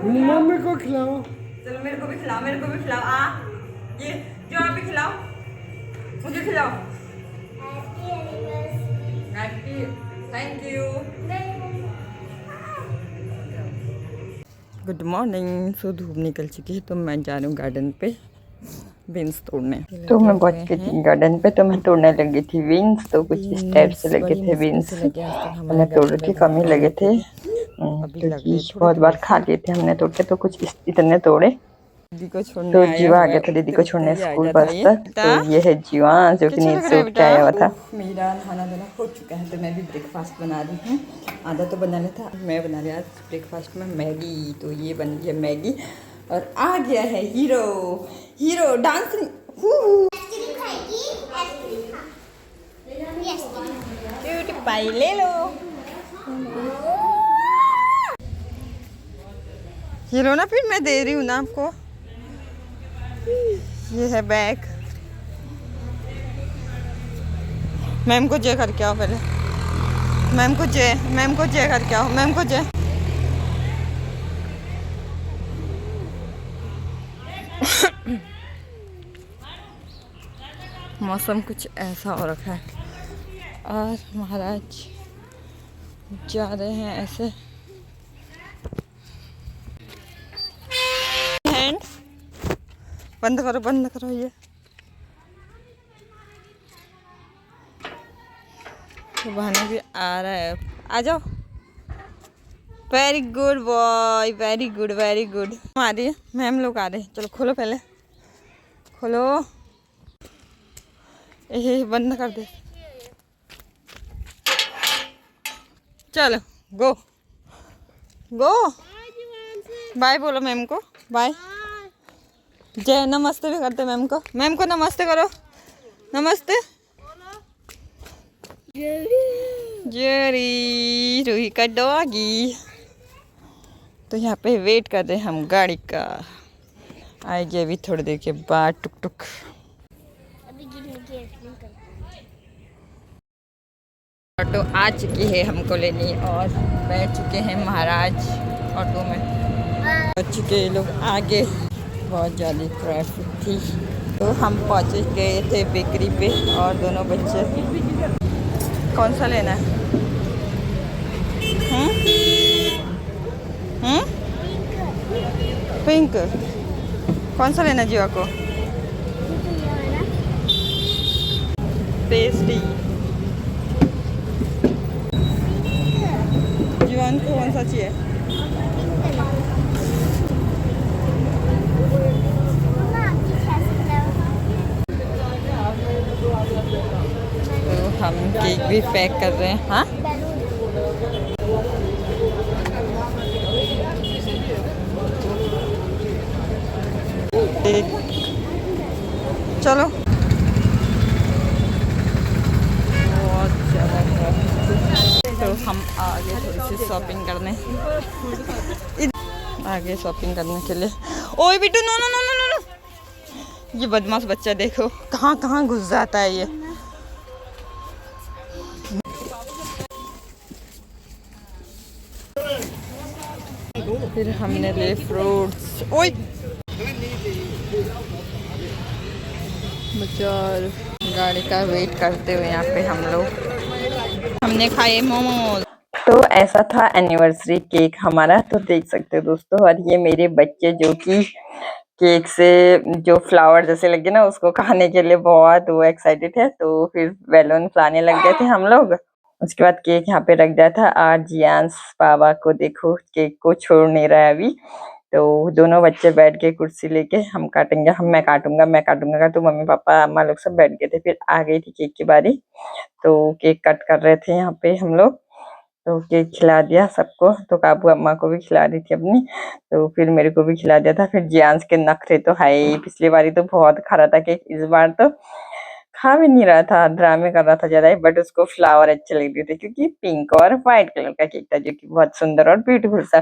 Mummy को खिलाओ। चलो मेरे को भी खिलाओ, मेरे को भी खिलाओ। ये जो आप भी खिलाओ, मुझे खिलाओ। Happy, thank you. Good morning. So धूप निकल चुकी है तो मैं जा रही हूँ गार्डन पे बीन्स तोड़ने। तो मैं पहुंच गई थी गार्डन पे, तो मैं तोड़ने लगी थी बीन्स। तो कुछ इस टाइप से लगे थे बीन्स, तो मैं तोड़ के कम ही लगे थे क्योंकि बहुत बार खा लिए थे हमने तोड़ के। तो कुछ इतने तोड़े। दीदी को छोड़ने तो आया जीवा आ हुआ गया था है, दीदी को तो छोड़ने आ स्कूल जाता बस है तक। तो ये है जीवा जो कि कैसा नींद लग से रहा है उठ के बेटा? आया हुआ था। मेरा खाना दाना हो चुका है तो मैं भी ब्रेकफास्ट बना रही हूँ। आधा तो बनाना था, मैं बना रही आज ब्रेकफास्ट में मैगी। तो ये बन गई है मैगी और आ गया है हीरो। हीरो डांसिंग क्यूट पाई ले लो। हीरो ना, फिर मैं दे रही हूँ ना आपको। ये है बैग। मैम को जय करके आओ पहले। मैम को जय करके आओ। मैम को जय। मौसम कुछ ऐसा हो रखा है और महाराज जा रहे हैं ऐसे। हैंड बंद करो ये। तो बहाना भी आ रहा है, आ जाओ। Very good boy, very good very good. आ रही है मैम लोग आ रहे हैं। चलो खोलो पहले, खोलो। ये बंद कर दे। चलो गो गो। बाय बोलो मैम को, बाय। जय नमस्ते भी करते मैम को। मैम को नमस्ते करो, नमस्ते। जेरी रूही का डॉगी। तो यहाँ पे वेट कर रहे हैं हम गाड़ी का। आएगी अभी थोड़ी देर के बाद टुक टुक। ऑटो आ चुकी है हमको लेने और बैठ चुके हैं महाराज ऑटो में। बैठ चुके ये लोग आगे। बहुत ज़्यादा ट्रैफिक थी तो हम पहुँच गए थे बेकरी पे। और दोनों बच्चे, कौन सा लेना है? पिंक। कौन सा लेना जीवा को? पेस्ट्री। जीवन को कौन सा चाहिए? तो हम केक भी पैक कर रहे हैं। हाँ चलो। बहुत ज़्यादा। तो हम आगे थोड़ी सी शॉपिंग करने, आगे शॉपिंग करने के लिए। ओए Bittu, no no no no no no. ये बदमाश बच्चा देखो कहाँ कहाँ घुस जाता है ये। फिर हमने ले फ्रूट्स। ओए बाजार गाड़ी का वेट करते हुए यहाँ पे हम लोग हमने खाए मोमोज। तो ऐसा था एनिवर्सरी केक हमारा। तो देख सकते हो दोस्तों, और ये मेरे बच्चे जो कि केक से जो फ्लावर जैसे लगे ना उसको खाने के लिए बहुत वो एक्साइटेड है। तो फिर बैलून फुलाने लग गए थे हम लोग। उसके बाद केक यहाँ पे रख दिया था। और जियांस बाबा को देखो केक को छोड़ नहीं रहा है अभी। तो दोनों बच्चे बैठ के कुर्सी लेके हम काटेंगे, मैं काटूंगा तो मम्मी पापा अम्मा लोग सब बैठ गए थे। फिर आ गई थी केक की बारी। तो केक कट कर रहे थे यहाँ पे हम लोग। तो केक खिला दिया सबको। तो काबू अम्मा को भी खिला रही थी अपनी। तो फिर मेरे को भी खिला दिया था। फिर जियांस के नखरे तो है ही। पिछली बारी तो बहुत खा रहा था केक, इस बार तो खा भी नहीं रहा था, ड्रामे कर रहा था ज्यादा ही। बट उसको फ्लावर अच्छे लग रहे थे क्योंकि पिंक और व्हाइट कलर का केक था जो कि बहुत सुंदर और ब्यूटीफुल सा।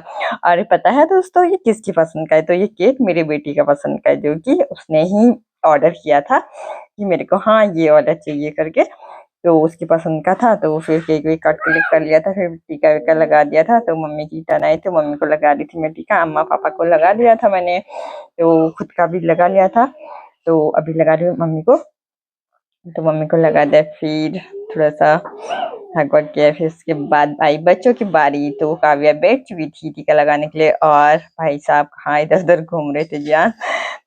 और पता है दोस्तों ये किसकी पसंद का है? तो ये केक मेरी बेटी का पसंद का है, जो कि उसने ही ऑर्डर किया था कि मेरे को हाँ ये ऑर्डर चाहिए करके। तो उसकी पसंद का था, तो फिर केक वेक कट क्लिक कर लिया था, फिर टीका वीका लगा दिया था। तो मम्मी की टर्न आई तो मम्मी को लगा दी थी मैं टीका, अम्मा पापा को लगा दिया था मैंने, तो खुद का भी लगा लिया था। तो अभी लगा रही हूँ मम्मी को, तो मम्मी को लगा दिया, फिर थोड़ा सा हग वग किया। फिर उसके बाद आई बच्चों की बारी, तो काव्या बैठ चुकी थी टीका लगाने के लिए, और भाई साहब कहाँ इधर उधर घूम रहे थे जियान,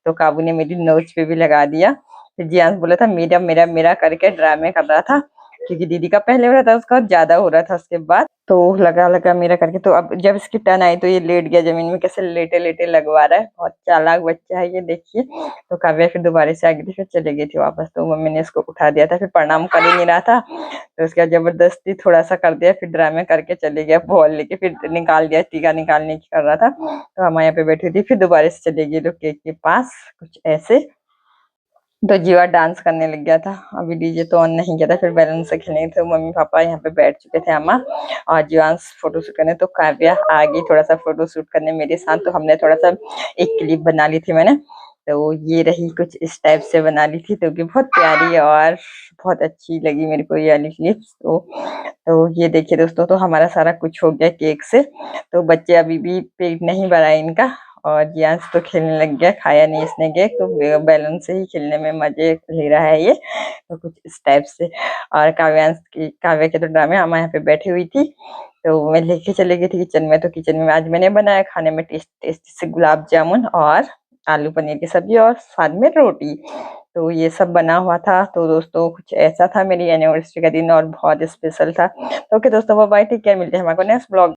तो काबू ने मेरी नोच पे भी लगा दिया। फिर जियान बोला था मेरा मेरा मेरा करके ड्रामे कर रहा था, क्योंकि दीदी का पहले हो रहा था, उसका ज्यादा हो रहा था उसके बाद, तो लगा लगा मेरा करके। तो अब जब इसकी टर्न आई तो ये लेट गया जमीन में, कैसे लेटे लेटे लगवा रहा है, बहुत चालाक बच्चा है ये, देखिए। तो काव्या फिर दोबारा से आ गई थी, फिर चले गई थी वापस, तो मम्मी ने इसको उठा दिया था, फिर प्रणाम कर ही नहीं रहा था, तो उसके बाद जबरदस्ती थोड़ा सा कर दिया, फिर ड्रामे करके चले गया बॉल लेके, फिर निकाल दिया, टीका निकालने की कर रहा था। तो हम यहाँ पे बैठी थी, फिर दोबारा से चले गए लोग केक के पास, कुछ ऐसे। तो जीवा डांस करने लग गया था, अभी डीजे तो ऑन नहीं किया था, फिर बैलून से खेलने थे। मम्मी पापा यहाँ पे बैठ चुके थे, अम्मा और जीवान फोटो शूट करने, तो काव्या आ गई थोड़ा सा फोटो शूट करने मेरे साथ। तो हमने थोड़ा सा एक क्लिप बना ली थी मैंने, तो ये रही कुछ इस टाइप से बना ली थी, तो कि बहुत प्यारी और बहुत अच्छी लगी मेरे को ये वाली क्लिप्स। तो ये देखिए दोस्तों, तो हमारा सारा कुछ हो गया केक से। तो बच्चे अभी भी पेट नहीं भरा इनका, और जियांश तो खेलने लग गया, खाया नहीं इसने केक, तो बैलून से ही खेलने में मजे ले रहा है ये, तो कुछ इस टाइप से। और काव्या के तो ड्रामे अम्मा यहाँ पे बैठी हुई थी, तो मैं लेके चली गई थी किचन में। तो किचन में आज मैंने बनाया खाने में टेस्टी से गुलाब जामुन और आलू पनीर की सब्जी, और साथ में रोटी। तो ये सब बना हुआ था। तो दोस्तों कुछ ऐसा था मेरी एनिवर्सरी का दिन, और बहुत स्पेशल था। तो ओके दोस्तों, बाय, टेक केयर, मिलते हैं हमारे नेक्स्ट ब्लॉग।